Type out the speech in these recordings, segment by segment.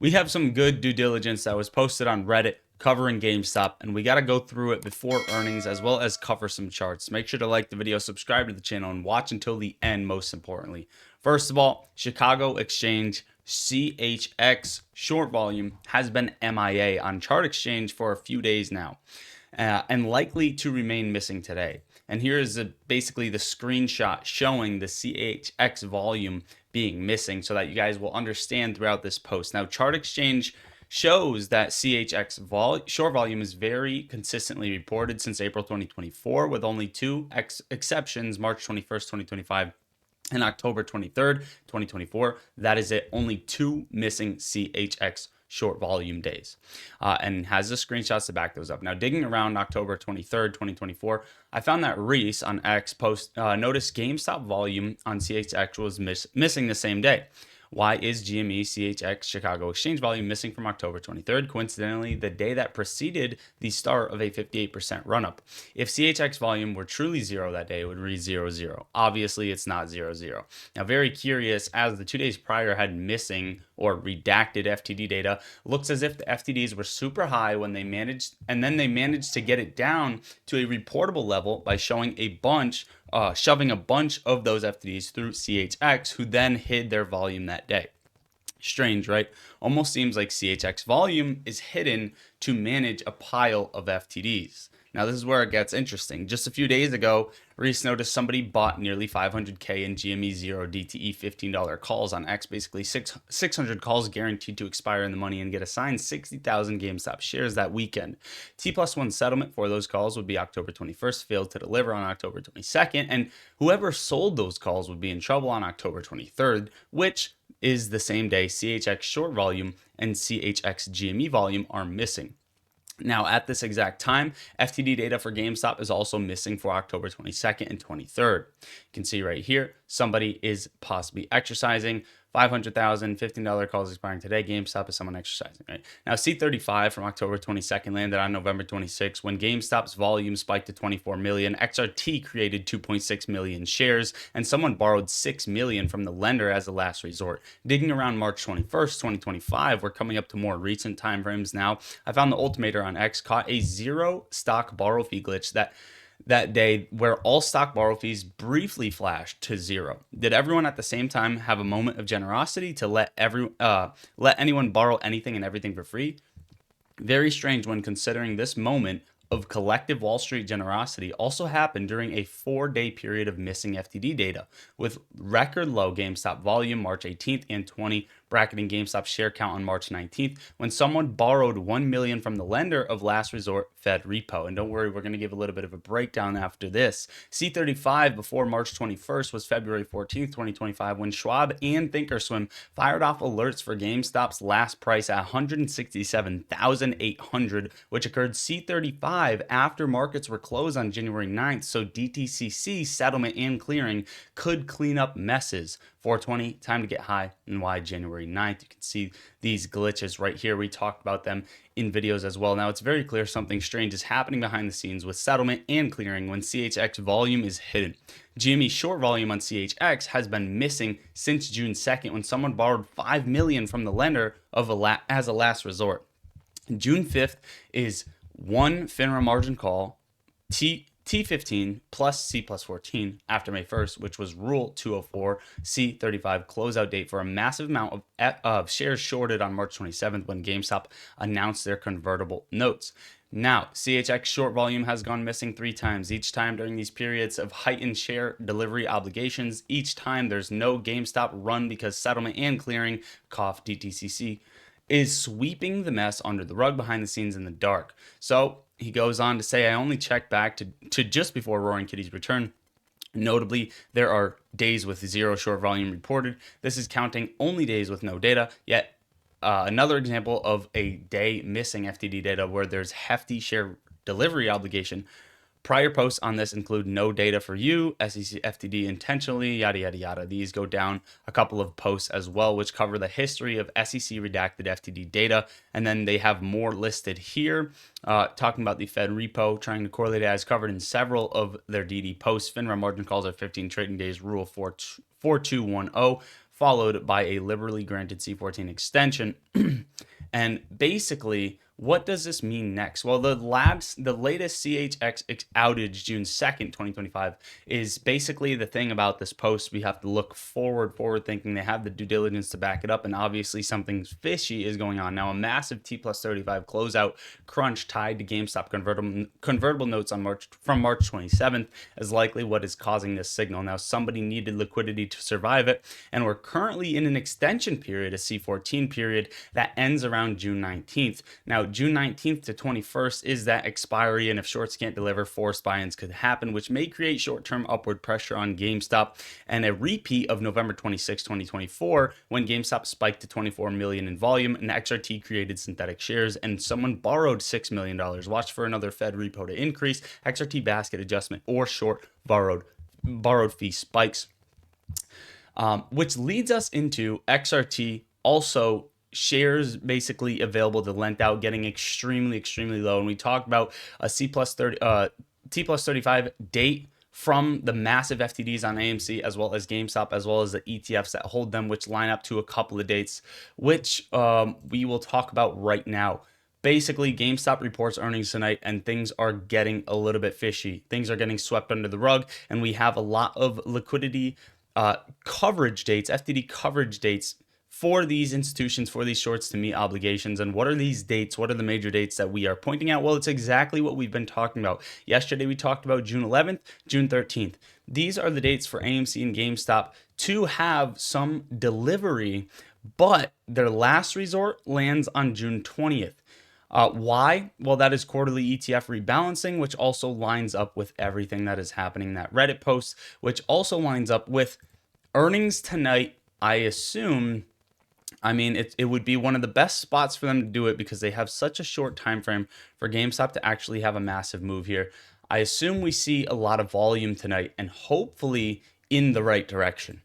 We have some good due diligence that was posted on Reddit covering GameStop, and we got to go through it before earnings as well as cover some charts. Make sure to like the video, subscribe to the channel, and watch until the end, most importantly. First of all, Chicago Exchange CHX short volume has been MIA on Chart Exchange for a few days now, and likely to remain missing today. And here is basically the screenshot showing the CHX volume being missing so that you guys will understand throughout this post. Now, Chart Exchange shows that CHX short volume is very consistently reported since April 2024, with only two exceptions, March 21st, 2025 and October 23rd, 2024. That is it. Only two missing CHX short volume days, and has the screenshots to back those up. Now, digging around October 23rd, 2024, I found that Reese on X noticed GameStop volume on CHX was missing the same day. Why is GME CHX Chicago Exchange volume missing from October 23rd? Coincidentally, the day that preceded the start of a 58% run-up. If CHX volume were truly zero that day, it would read 00. Obviously, it's not 00. Now, very curious, as the 2 days prior had missing or redacted FTD data, looks as if the FTDs were super high when they managed, and then they managed to get it down to a reportable level by showing shoving a bunch of those FTDs through CHX, who then hid their volume that day. Strange, right? Almost seems like CHX volume is hidden to manage a pile of FTDs. Now, this is where it gets interesting. Just a few days ago, Reese noticed somebody bought nearly 500K in GME 0 DTE $15 calls on X, basically 600 calls guaranteed to expire in the money and get assigned 60,000 GameStop shares that weekend. T+1 settlement for those calls would be October 21st, failed to deliver on October 22nd, and whoever sold those calls would be in trouble on October 23rd, which is the same day CHX short volume and CHX GME volume are missing. Now, at this exact time, FTD data for GameStop is also missing for October 22nd and 23rd. You can see right here, somebody is possibly exercising. 500,000, $15 calls expiring today. GameStop is someone exercising, right? Now, C35 from October 22nd landed on November 26th when GameStop's volume spiked to 24 million. XRT created 2.6 million shares, and someone borrowed 6 million from the lender as a last resort. Digging around March 21st, 2025, we're coming up to more recent time frames now. I found the Ultimator on X caught a zero stock borrow fee glitch that day where all stock borrow fees briefly flashed to zero. Did everyone at the same time have a moment of generosity to let anyone borrow anything and everything for free? Very strange when considering this moment of collective Wall Street generosity also happened during a 4-day period of missing FTD data, with record low GameStop volume March 18th and 20, bracketing GameStop share count on March 19th, when someone borrowed 1 million from the lender of last resort Fed repo. And don't worry, we're going to give a little bit of a breakdown after this. C35 before March 21st was February 14th, 2025, when Schwab and Thinkorswim fired off alerts for GameStop's last price at 167,800, which occurred C35 after markets were closed on January 9th. So DTCC settlement and clearing could clean up messes. 420, time to get high and wide January 9th. You can see these glitches right here. We talked about them in videos as well. Now, it's very clear something strange is happening behind the scenes with settlement and clearing when CHX volume is hidden. GME short volume on CHX has been missing since June 2nd when someone borrowed 5 million from the lender as a last resort. June 5th is one FINRA margin call, T15 plus C plus 14 after May 1st, which was Rule 204, C35 closeout date for a massive amount of shares shorted on March 27th when GameStop announced their convertible notes. Now, CHX short volume has gone missing 3 times, each time during these periods of heightened share delivery obligations. Each time there's no GameStop run because settlement and clearing, cough DTCC, is sweeping the mess under the rug behind the scenes in the dark. So he goes on to say, I only checked back to just before Roaring Kitty's return. Notably, there are days with zero short volume reported. This is counting only days with no data, yet another example of a day missing FTD data where there's hefty share delivery obligation. Prior posts on this include no data for you, SEC FTD intentionally, yada, yada, yada. These go down a couple of posts as well, which cover the history of SEC redacted FTD data. And then they have more listed here, talking about the Fed repo, trying to correlate it as covered in several of their DD posts. FINRA margin calls are 15 trading days, Rule 4210. followed by a liberally granted C14 extension. And basically, what does this mean next? Well, the latest CHX outage, June 2nd, 2025, is basically the thing about this post. We have to look forward thinking. They have the due diligence to back it up, and obviously something fishy is going on. Now, a massive T+35 closeout crunch tied to GameStop convertible notes on from March 27th is likely what is causing this signal. Now, somebody needed liquidity to survive it, and we're currently in an extension period, a C14 period, that ends around June 19th. Now, June 19th to 21st is that expiry, and if shorts can't deliver, forced buy-ins could happen, which may create short-term upward pressure on GameStop, and a repeat of November 26, 2024, when GameStop spiked to 24 million in volume, and XRT created synthetic shares, and someone borrowed $6 million. Watch for another Fed repo to increase, XRT basket adjustment, or short borrowed fee spikes. Which leads us into XRT also shares basically available to lent out getting extremely low. And we talked about a T+35 date from the massive FTDs on AMC as well as GameStop, as well as the ETFs that hold them, which line up to a couple of dates, which we will talk about right now. Basically, GameStop reports earnings tonight, and things are getting a little bit fishy. Things are getting swept under the rug, and we have a lot of liquidity coverage dates, FTD coverage dates for these institutions, for these shorts to meet obligations. And what are these dates? What are the major dates that we are pointing out? Well, it's exactly what we've been talking about. Yesterday, we talked about June 11th, June 13th. These are the dates for AMC and GameStop to have some delivery, but their last resort lands on June 20th. Why? Well, that is quarterly ETF rebalancing, which also lines up with everything that is happening in that Reddit post, which also lines up with earnings tonight. I assume, it would be one of the best spots for them to do it because they have such a short time frame for GameStop to actually have a massive move here. I assume we see a lot of volume tonight, and hopefully in the right direction.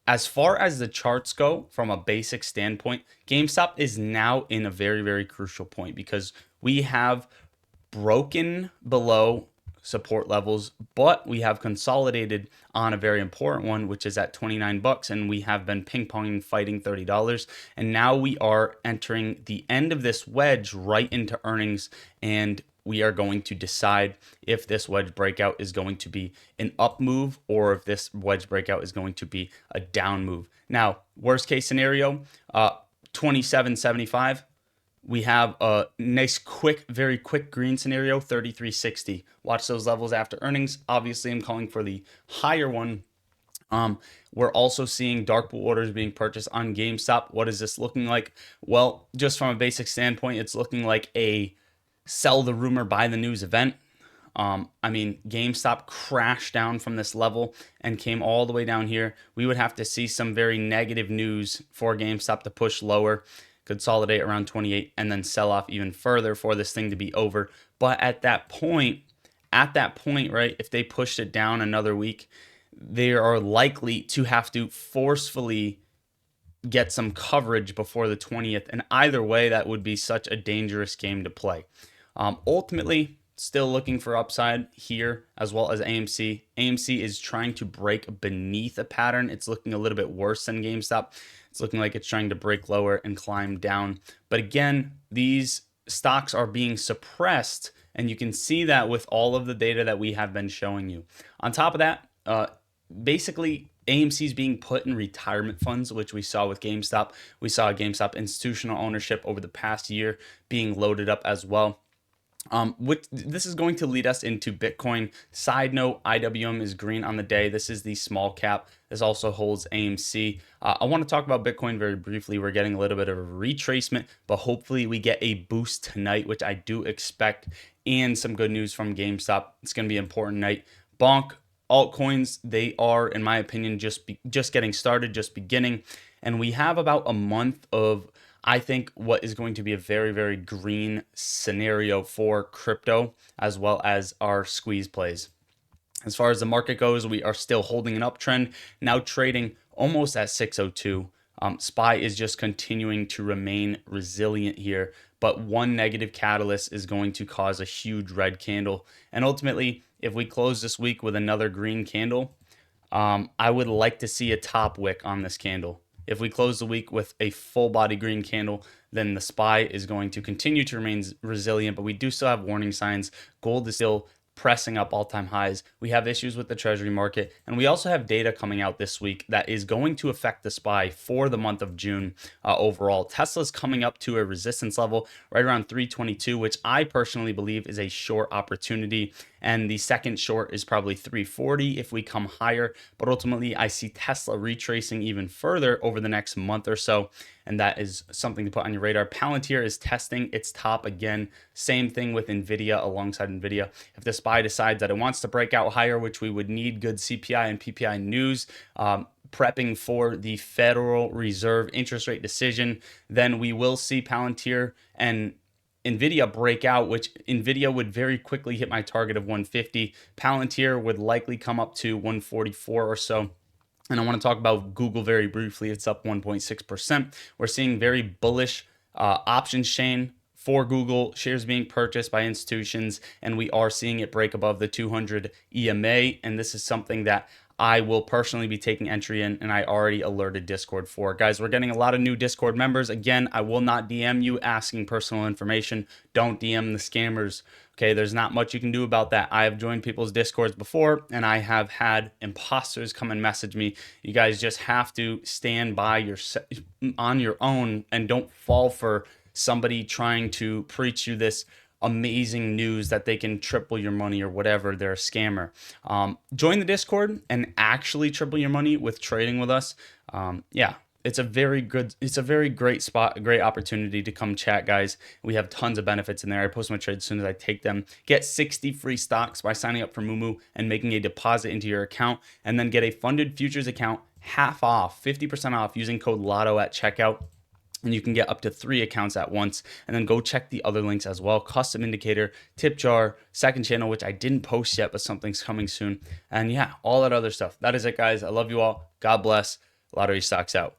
As far as the charts go, from a basic standpoint, GameStop is now in a very crucial point because we have broken below support levels, but we have consolidated on a very important one, which is at $29, and we have been ping-ponging, fighting $30, and now we are entering the end of this wedge right into earnings, and we are going to decide if this wedge breakout is going to be an up move or if this wedge breakout is going to be a down move. Now, worst case scenario, 27.75. We have a nice, very quick green scenario, 33.60. Watch those levels after earnings. Obviously, I'm calling for the higher one. We're also seeing dark pool orders being purchased on GameStop. What is this looking like? Well, just from a basic standpoint, it's looking like a sell the rumor, buy the news event. GameStop crashed down from this level and came all the way down here. We would have to see some very negative news for GameStop to push lower, consolidate around 28, and then sell off even further for this thing to be over. But at that point, right, if they pushed it down another week, they are likely to have to forcefully get some coverage before the 20th. And either way, that would be such a dangerous game to play. Ultimately, still looking for upside here, as well as AMC. AMC is trying to break beneath a pattern. It's looking a little bit worse than GameStop. It's looking like it's trying to break lower and climb down. But again, these stocks are being suppressed, and you can see that with all of the data that we have been showing you. On top of that, basically, AMC is being put in retirement funds, which we saw with GameStop. We saw GameStop institutional ownership over the past year being loaded up as well. This is going to lead us into Bitcoin. Side note, IWM is green on the day. This is the small cap. This also holds AMC. I want to talk about Bitcoin very briefly. We're getting a little bit of a retracement, but hopefully we get a boost tonight, which I do expect, and some good news from GameStop. It's going to be an important night. Bonk, altcoins, they are, in my opinion, just getting started, just beginning. And we have about a month of, I think, what is going to be a very green scenario for crypto, as well as our squeeze plays. As far as the market goes, we are still holding an uptrend, now trading almost at 602. SPY is just continuing to remain resilient here, but one negative catalyst is going to cause a huge red candle. And ultimately, if we close this week with another green candle, I would like to see a top wick on this candle. If we close the week with a full body green candle, then the SPY is going to continue to remain resilient, but we do still have warning signs. Gold is still pressing up all-time highs. We have issues with the treasury market, and we also have data coming out this week that is going to affect the SPY for the month of June overall. Tesla's coming up to a resistance level right around 322, which I personally believe is a short opportunity, and the second short is probably 340 if we come higher. But ultimately, I see Tesla retracing even further over the next month or so, and that is something to put on your radar. Palantir is testing its top again. Same thing with Nvidia, alongside Nvidia. If the SPY decides that it wants to break out higher, which we would need good CPI and PPI news, prepping for the Federal Reserve interest rate decision, then we will see Palantir and Nvidia break out, which Nvidia would very quickly hit my target of 150. Palantir would likely come up to 144 or so. And I want to talk about Google very briefly. It's up 1.6%. We're seeing very bullish options chain for Google, shares being purchased by institutions, and we are seeing it break above the 200 EMA. And this is something that I will personally be taking entry in, and I already alerted Discord for. Guys, we're getting a lot of new Discord members. Again, I will not DM you asking personal information. Don't DM the scammers. Okay, there's not much you can do about that. I have joined people's Discords before, and I have had imposters come and message me. You guys just have to stand by on your own and don't fall for somebody trying to preach you this amazing news that they can triple your money or whatever. They're a scammer. Join the Discord and actually triple your money with trading with us. Yeah, it's a very great spot, a great opportunity to come chat, guys. We have tons of benefits in there. I post my trades as soon as I take them. Get 60 free stocks by signing up for Moomoo and making a deposit into your account, and then get a funded futures account half off, 50% off using code LOTTO at checkout. And you can get up to 3 accounts at once. And then go check the other links as well. Custom indicator, tip jar, second channel, which I didn't post yet, but something's coming soon. And yeah, all that other stuff. That is it, guys. I love you all. God bless. Lottery stocks out.